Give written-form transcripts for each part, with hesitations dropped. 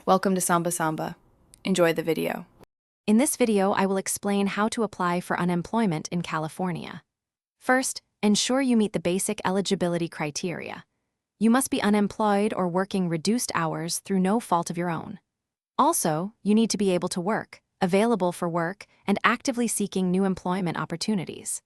Welcome to Samba Samba. Enjoy the video. In this video, I will explain how to apply for unemployment in California. First, ensure you meet the basic eligibility criteria. You must be unemployed or working reduced hours through no fault of your own. Also, you need to be able to work, available for work, and actively seeking new employment opportunities.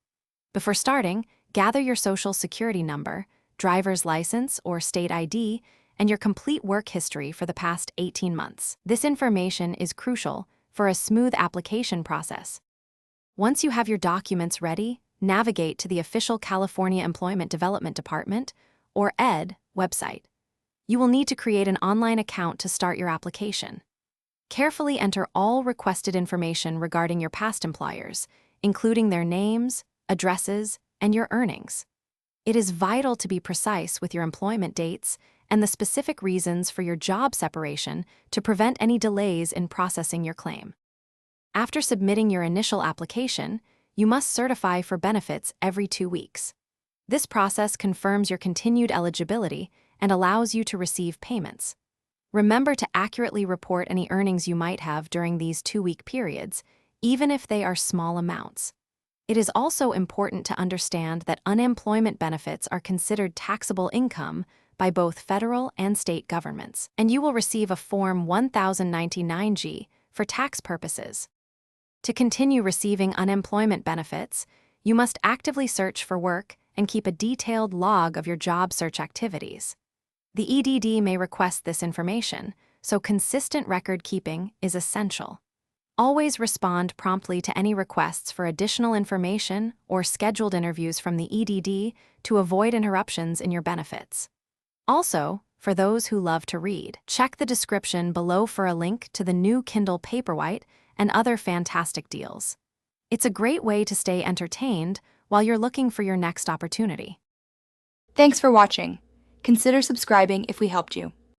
Before starting, gather your social security number, driver's license or state ID, and your complete work history for the past 18 months. This information is crucial for a smooth application process. Once you have your documents ready, navigate to the official California Employment Development Department, or ED, website. You will need to create an online account to start your application. Carefully enter all requested information regarding your past employers, including their names, addresses, and your earnings. It is vital to be precise with your employment dates and the specific reasons for your job separation to prevent any delays in processing your claim. After submitting your initial application, you must certify for benefits every 2 weeks. This process confirms your continued eligibility and allows you to receive payments. Remember to accurately report any earnings you might have during these 2-week periods, even if they are small amounts. It is also important to understand that unemployment benefits are considered taxable income by both federal and state governments, and you will receive a Form 1099-G for tax purposes. To continue receiving unemployment benefits, you must actively search for work and keep a detailed log of your job search activities. The EDD may request this information, so consistent record keeping is essential. Always respond promptly to any requests for additional information or scheduled interviews from the EDD to avoid interruptions in your benefits. Also, for those who love to read, check the description below for a link to the new Kindle Paperwhite and other fantastic deals. It's a great way to stay entertained while you're looking for your next opportunity. Thanks for watching. Consider subscribing if we helped you.